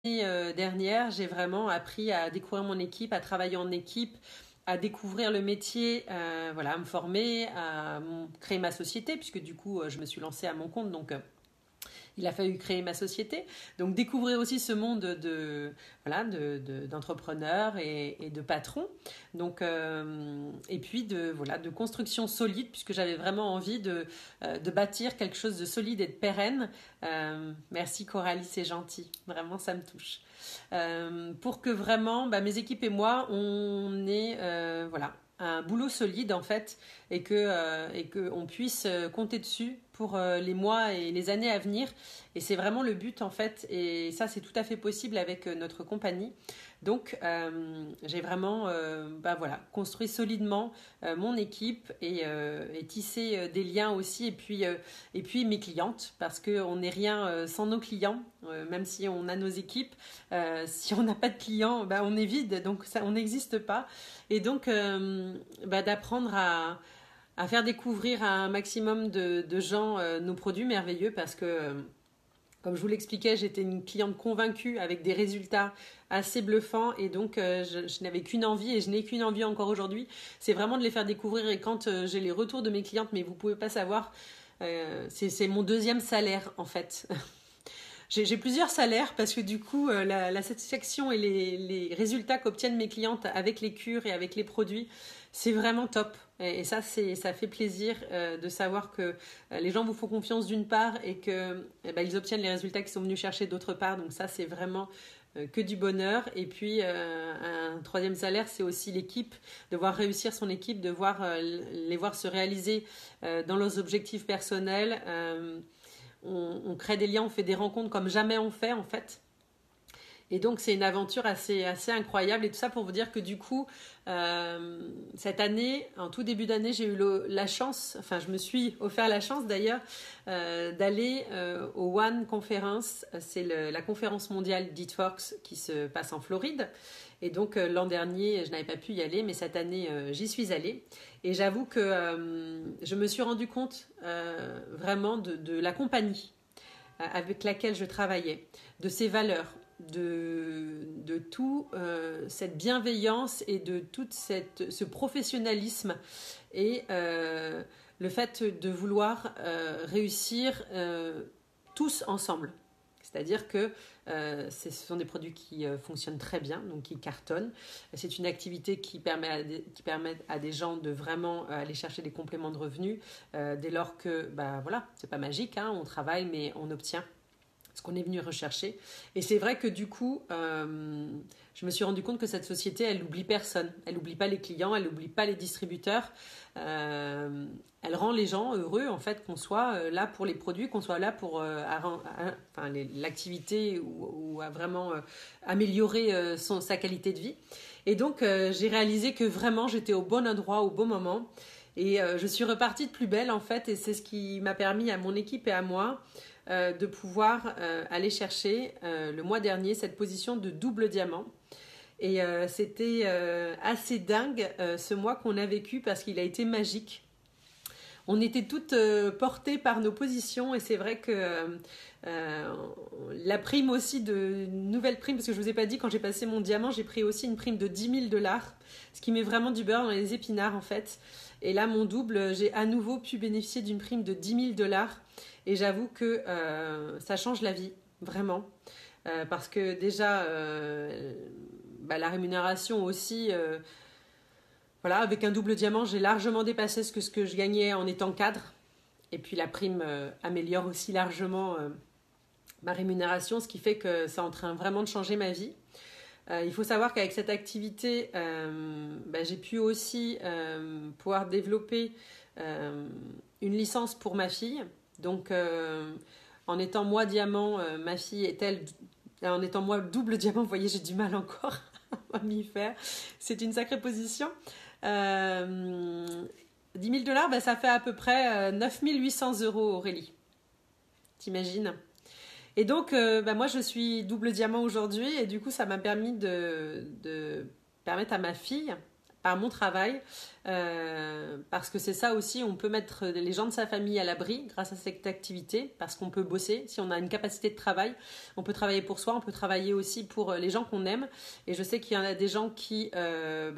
dernière, j'ai vraiment appris à découvrir mon équipe, à travailler en équipe, à découvrir le métier, voilà, à me former, créer ma société, puisque du coup, je me suis lancée à mon compte, donc il a fallu créer ma société. Donc découvrir aussi ce monde voilà, d'entrepreneurs et de patrons. Donc, et puis voilà, de construction solide, puisque j'avais vraiment envie de bâtir quelque chose de solide et de pérenne. Merci Coralie, c'est gentil. Vraiment, ça me touche. Pour que vraiment mes équipes et moi, on ait voilà, un boulot solide en fait et que on puisse compter dessus pour les mois et les années à venir. Et c'est vraiment le but en fait. Et ça, c'est tout à fait possible avec notre compagnie. Donc, j'ai vraiment voilà, construit solidement mon équipe et tissé des liens aussi. Et puis mes clientes, parce qu'on n'est rien sans nos clients. Même si on a nos équipes, si on n'a pas de clients, on est vide. Donc, ça, on n'existe pas. Et donc, d'apprendre à faire découvrir à un maximum de gens nos produits merveilleux parce que, comme je vous l'expliquais, j'étais une cliente convaincue avec des résultats assez bluffants et donc je n'avais qu'une envie et je n'ai qu'une envie encore aujourd'hui, c'est vraiment de les faire découvrir. Et quand j'ai les retours de mes clientes, mais vous pouvez pas savoir, c'est mon deuxième salaire en fait. J'ai plusieurs salaires parce que du coup, la satisfaction et les résultats qu'obtiennent mes clientes avec les cures et avec les produits, c'est vraiment top. Et ça, ça fait plaisir de savoir que les gens vous font confiance d'une part et que ils obtiennent les résultats qu'ils sont venus chercher d'autre part. Donc ça, c'est vraiment que du bonheur. Et puis, un troisième salaire, c'est aussi l'équipe, de voir réussir son équipe, de voir les voir se réaliser dans leurs objectifs personnels. On crée des liens, on fait des rencontres comme jamais on fait en fait. Et donc c'est une aventure assez incroyable et tout ça pour vous dire que du coup cette année, en tout début d'année, j'ai eu la chance, enfin je me suis offert la chance d'ailleurs d'aller au One Conference, c'est la conférence mondiale d'Eatworks qui se passe en Floride. Et donc l'an dernier, je n'avais pas pu y aller, mais cette année, j'y suis allée. Et j'avoue que je me suis rendu compte vraiment de la compagnie avec laquelle je travaillais, de ses valeurs, de tout cette bienveillance et de tout ce professionnalisme et le fait de vouloir réussir tous ensemble. C'est-à-dire que ce sont des produits qui fonctionnent très bien, donc qui cartonnent. C'est une activité qui permet à des gens de vraiment aller chercher des compléments de revenus dès lors que, voilà, c'est pas magique, hein, on travaille mais on obtient ce qu'on est venu rechercher. Et c'est vrai que du coup, je me suis rendu compte que cette société, elle n'oublie personne. Elle n'oublie pas les clients, elle n'oublie pas les distributeurs. Elle rend les gens heureux, en fait, qu'on soit là pour les produits, qu'on soit là pour l'activité ou à vraiment améliorer sa qualité de vie. Et donc, j'ai réalisé que vraiment, j'étais au bon endroit, au bon moment. Et je suis repartie de plus belle, en fait, et c'est ce qui m'a permis à mon équipe et à moi de pouvoir aller chercher le mois dernier cette position de double diamant. Et c'était assez dingue ce mois qu'on a vécu parce qu'il a été magique. On était toutes portées par nos positions et c'est vrai que la prime aussi, une nouvelle prime, parce que je ne vous ai pas dit, quand j'ai passé mon diamant, j'ai pris aussi une prime de 10 000 $, ce qui met vraiment du beurre dans les épinards en fait. Et là, mon double, j'ai à nouveau pu bénéficier d'une prime de 10 000 $. Et j'avoue que ça change la vie, vraiment. Parce que déjà, la rémunération aussi, voilà, avec un double diamant, j'ai largement dépassé ce que je gagnais en étant cadre. Et puis la prime améliore aussi largement ma rémunération, ce qui fait que c'est en train vraiment de changer ma vie. Il faut savoir qu'avec cette activité, j'ai pu aussi pouvoir développer une licence pour ma fille. Donc, en étant moi diamant, ma fille est-elle... En étant moi double diamant, vous voyez, j'ai du mal encore à m'y faire. C'est une sacrée position. 10 000 $, ça fait à peu près 9 800 €, Aurélie. T'imagines ? Et donc, moi, je suis double diamant aujourd'hui et du coup, ça m'a permis de permettre à ma fille, par mon travail, parce que c'est ça aussi, on peut mettre les gens de sa famille à l'abri grâce à cette activité, parce qu'on peut bosser, si on a une capacité de travail, on peut travailler pour soi, on peut travailler aussi pour les gens qu'on aime, et je sais qu'il y en a des gens qui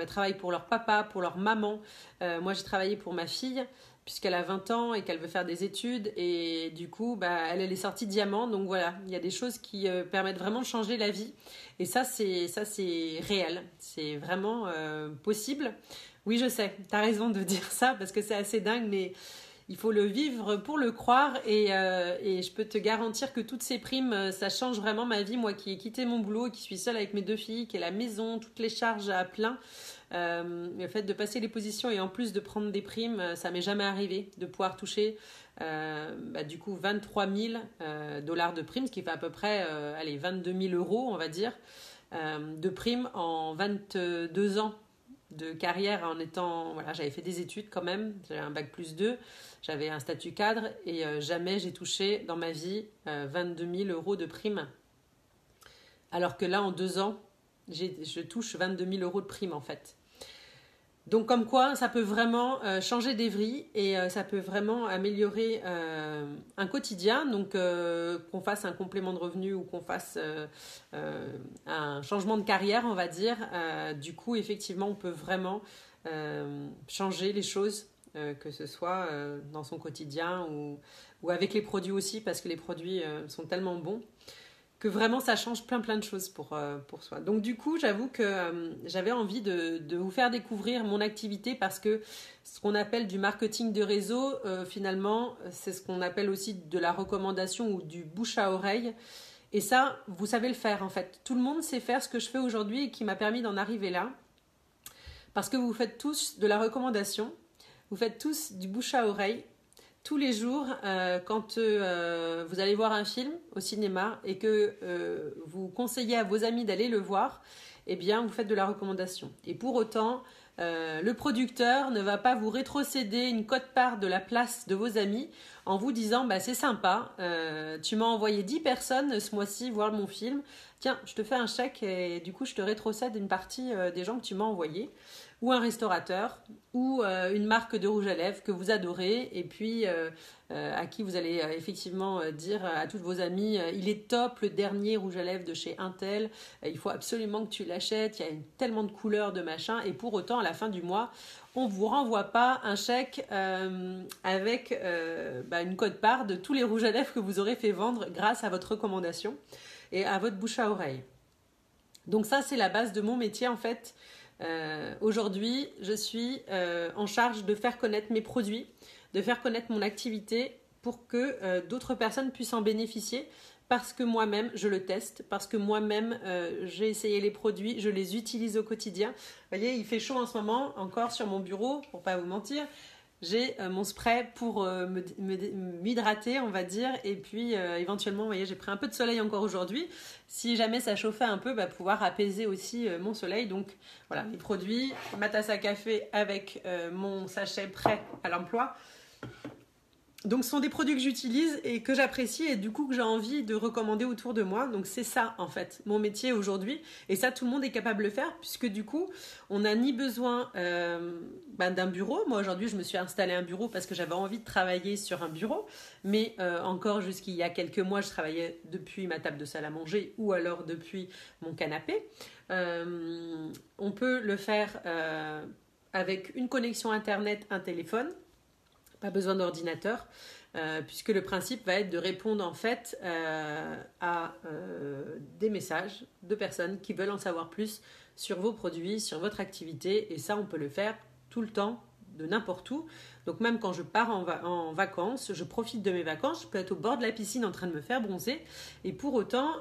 travaillent pour leur papa, pour leur maman. Moi j'ai travaillé pour ma fille, puisqu'elle a 20 ans et qu'elle veut faire des études, et du coup elle est sortie diamant, donc voilà, il y a des choses qui permettent vraiment de changer la vie, et ça c'est réel, c'est vraiment possible. Oui, je sais, t'as raison de dire ça parce que c'est assez dingue, mais il faut le vivre pour le croire, et je peux te garantir que toutes ces primes, ça change vraiment ma vie. Moi qui ai quitté mon boulot, qui suis seule avec mes 2 filles, qui ai la maison, toutes les charges à plein, le fait de passer les positions et en plus de prendre des primes, ça m'est jamais arrivé de pouvoir toucher du coup 23 000 dollars de primes, ce qui fait à peu près 22 000 euros, on va dire, de primes en 22 ans de carrière, en étant, voilà, j'avais fait des études quand même, j'avais un bac+2, j'avais un statut cadre, et jamais j'ai touché dans ma vie 22 000 euros de primes, alors que là en 2 ans je touche 22 000 euros de primes en fait. Donc comme quoi ça peut vraiment changer des vies, et ça peut vraiment améliorer un quotidien, donc qu'on fasse un complément de revenu ou qu'on fasse un changement de carrière, on va dire, du coup effectivement on peut vraiment changer les choses, que ce soit dans son quotidien ou avec les produits aussi, parce que les produits sont tellement bons que vraiment ça change plein de choses pour soi. Donc du coup, j'avoue que j'avais envie de vous faire découvrir mon activité, parce que ce qu'on appelle du marketing de réseau, finalement, c'est ce qu'on appelle aussi de la recommandation ou du bouche à oreille. Et ça, vous savez le faire en fait. Tout le monde sait faire ce que je fais aujourd'hui et qui m'a permis d'en arriver là. Parce que vous faites tous de la recommandation, vous faites tous du bouche à oreille. Tous les jours, quand vous allez voir un film au cinéma et que vous conseillez à vos amis d'aller le voir, eh bien, vous faites de la recommandation. Et pour autant, le producteur ne va pas vous rétrocéder une quote-part de la place de vos amis en vous disant « c'est sympa, tu m'as envoyé 10 personnes ce mois-ci voir mon film, tiens, je te fais un chèque et du coup, je te rétrocède une partie des gens que tu m'as envoyés. » Ou un restaurateur, ou une marque de rouge à lèvres que vous adorez, et puis à qui vous allez effectivement dire à toutes vos amies il est top le dernier rouge à lèvres de chez Intel, il faut absolument que tu l'achètes, il y a tellement de couleurs, de machin, et pour autant à la fin du mois on ne vous renvoie pas un chèque avec une quote-part de tous les rouges à lèvres que vous aurez fait vendre grâce à votre recommandation et à votre bouche à oreille. Donc ça c'est la base de mon métier en fait. Aujourd'hui, je suis en charge de faire connaître mes produits, de faire connaître mon activité pour que d'autres personnes puissent en bénéficier, parce que moi-même, je le teste, parce que moi-même, j'ai essayé les produits, je les utilise au quotidien. Vous voyez, il fait chaud en ce moment, encore sur mon bureau, pour pas vous mentir. J'ai mon spray pour m'hydrater, on va dire, et puis éventuellement, vous voyez, j'ai pris un peu de soleil encore aujourd'hui. Si jamais ça chauffait un peu, pouvoir apaiser aussi mon soleil. Donc voilà, les produits, ma tasse à café avec mon sachet prêt à l'emploi. Donc ce sont des produits que j'utilise et que j'apprécie, et du coup que j'ai envie de recommander autour de moi. Donc c'est ça en fait mon métier aujourd'hui, et ça tout le monde est capable de le faire, puisque du coup on n'a ni besoin d'un bureau. Moi aujourd'hui je me suis installé un bureau parce que j'avais envie de travailler sur un bureau, mais encore jusqu'il y a quelques mois je travaillais depuis ma table de salle à manger ou alors depuis mon canapé. On peut le faire avec une connexion internet, un téléphone. Pas besoin d'ordinateur, puisque le principe va être de répondre en fait à des messages de personnes qui veulent en savoir plus sur vos produits, sur votre activité, et ça on peut le faire tout le temps, de n'importe où. Donc même quand je pars en vacances, je profite de mes vacances, je peux être au bord de la piscine en train de me faire bronzer, et pour autant,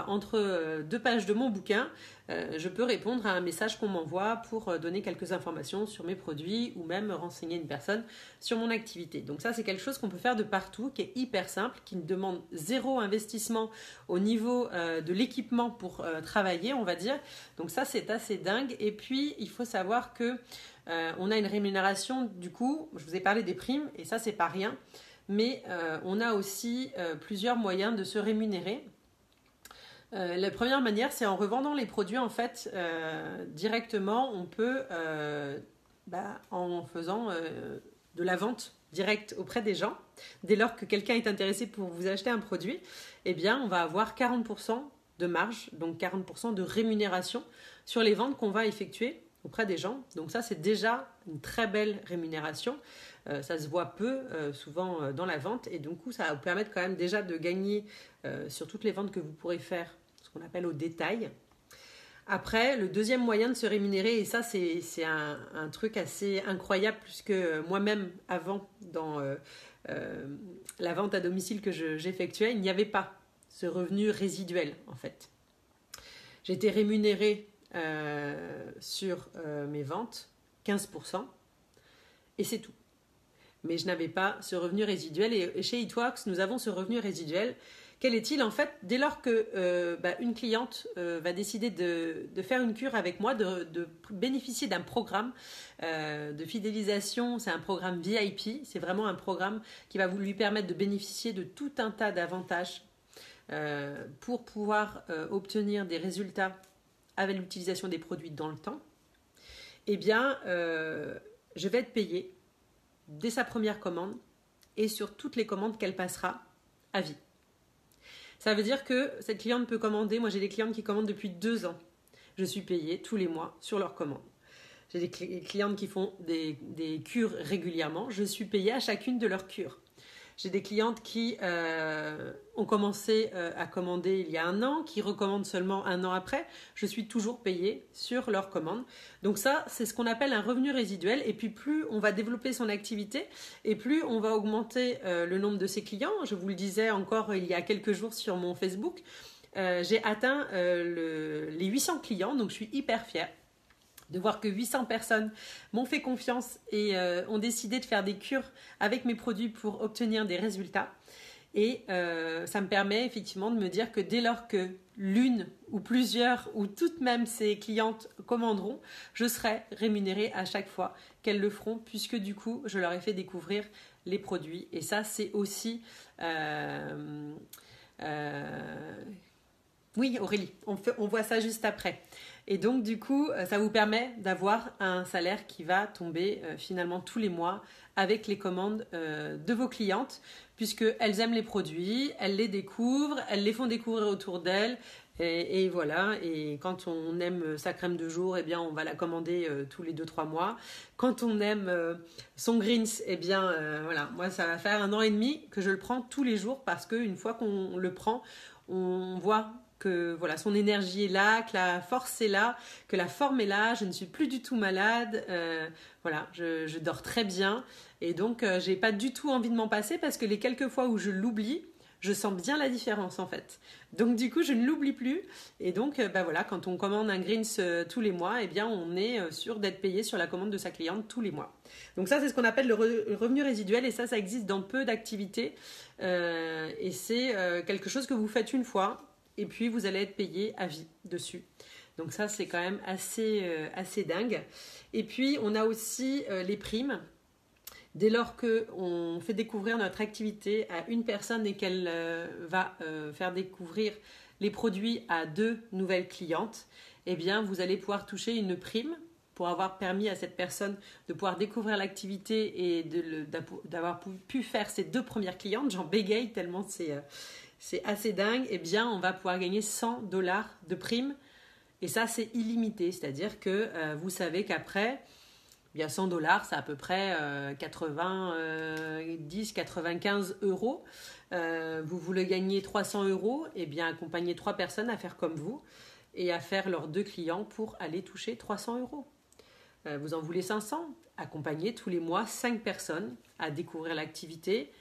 entre 2 pages de mon bouquin, je peux répondre à un message qu'on m'envoie pour donner quelques informations sur mes produits, ou même renseigner une personne sur mon activité. Donc ça c'est quelque chose qu'on peut faire de partout, qui est hyper simple, qui ne demande 0 investissement au niveau de l'équipement pour travailler, on va dire. Donc ça c'est assez dingue. Et puis il faut savoir que on a une rémunération, du coup, je vous ai parlé des primes, et ça c'est pas rien, mais on a aussi plusieurs moyens de se rémunérer. La première manière, c'est en revendant les produits, en fait, directement, on peut, en faisant de la vente directe auprès des gens. Dès lors que quelqu'un est intéressé pour vous acheter un produit, eh bien, on va avoir 40% de marge, donc 40% de rémunération sur les ventes qu'on va effectuer auprès des gens. Donc ça, c'est déjà une très belle rémunération. Ça se voit peu, souvent, dans la vente. Et du coup, ça va vous permettre quand même déjà de gagner sur toutes les ventes que vous pourrez faire, ce qu'on appelle au détail. Après, le deuxième moyen de se rémunérer, et ça c'est un truc assez incroyable, puisque moi-même, avant, dans la vente à domicile que j'effectuais, il n'y avait pas ce revenu résiduel, en fait. J'étais rémunérée sur mes ventes 15%, et c'est tout. Mais je n'avais pas ce revenu résiduel, et chez Eatworks, nous avons ce revenu résiduel. Quel est-il? En fait, dès lors que une cliente va décider de faire une cure avec moi, de bénéficier d'un programme de fidélisation, c'est un programme VIP, c'est vraiment un programme qui va lui permettre de bénéficier de tout un tas d'avantages pour pouvoir obtenir des résultats avec l'utilisation des produits dans le temps. Eh bien, je vais être payée dès sa première commande et sur toutes les commandes qu'elle passera à vie. Ça veut dire que cette cliente peut commander, moi j'ai des clientes qui commandent depuis 2 ans. Je suis payée tous les mois sur leurs commandes. J'ai des clientes qui font des cures régulièrement, je suis payée à chacune de leurs cures. J'ai des clientes qui ont commencé à commander il y a 1 an, qui recommandent seulement 1 an après. Je suis toujours payée sur leurs commandes. Donc ça, c'est ce qu'on appelle un revenu résiduel. Et puis plus on va développer son activité et plus on va augmenter le nombre de ses clients. Je vous le disais encore il y a quelques jours sur mon Facebook. J'ai atteint les 800 clients, donc je suis hyper fière de voir que 800 personnes m'ont fait confiance et ont décidé de faire des cures avec mes produits pour obtenir des résultats. Et ça me permet effectivement de me dire que dès lors que l'une ou plusieurs ou toutes même ces clientes commanderont, je serai rémunérée à chaque fois qu'elles le feront, puisque du coup, je leur ai fait découvrir les produits. Et ça, c'est aussi... Oui, Aurélie, on voit ça juste après. Et donc, du coup, ça vous permet d'avoir un salaire qui va tomber finalement tous les mois avec les commandes de vos clientes, puisqu'elles aiment les produits, elles les découvrent, elles les font découvrir autour d'elles. Et voilà, et quand on aime sa crème de jour, eh bien, on va la commander tous les 2-3 mois. Quand on aime son greens, eh bien, voilà, moi, ça va faire 1 an et demi que je le prends tous les jours, parce qu'une fois qu'on le prend, on voit que voilà, son énergie est là, que la force est là, que la forme est là, je ne suis plus du tout malade, voilà, je dors très bien et donc j'ai pas du tout envie de m'en passer, parce que les quelques fois où je l'oublie, je sens bien la différence en fait. Donc du coup, je ne l'oublie plus et donc voilà, quand on commande un greens tous les mois, eh bien on est sûr d'être payé sur la commande de sa cliente tous les mois. Donc ça, c'est ce qu'on appelle le revenu résiduel, et ça existe dans peu d'activités et c'est quelque chose que vous faites une fois et puis vous allez être payé à vie dessus. Donc ça, c'est quand même assez dingue. Et puis on a aussi les primes. Dès lors qu'on fait découvrir notre activité à une personne et qu'elle va faire découvrir les produits à 2 nouvelles clientes, eh bien vous allez pouvoir toucher une prime pour avoir permis à cette personne de pouvoir découvrir l'activité et d'avoir pu faire ses 2 premières clientes. J'en bégaye tellement c'est assez dingue. Eh bien, on va pouvoir gagner $100 de prime. Et ça, c'est illimité. C'est-à-dire que vous savez qu'après, eh bien $100, c'est à peu près 90-95 euros. Vous voulez gagner 300 euros, eh bien, accompagnez 3 personnes à faire comme vous et à faire leurs 2 clients pour aller toucher 300 euros. Vous en voulez 500, accompagnez tous les mois 5 personnes à découvrir l'activité,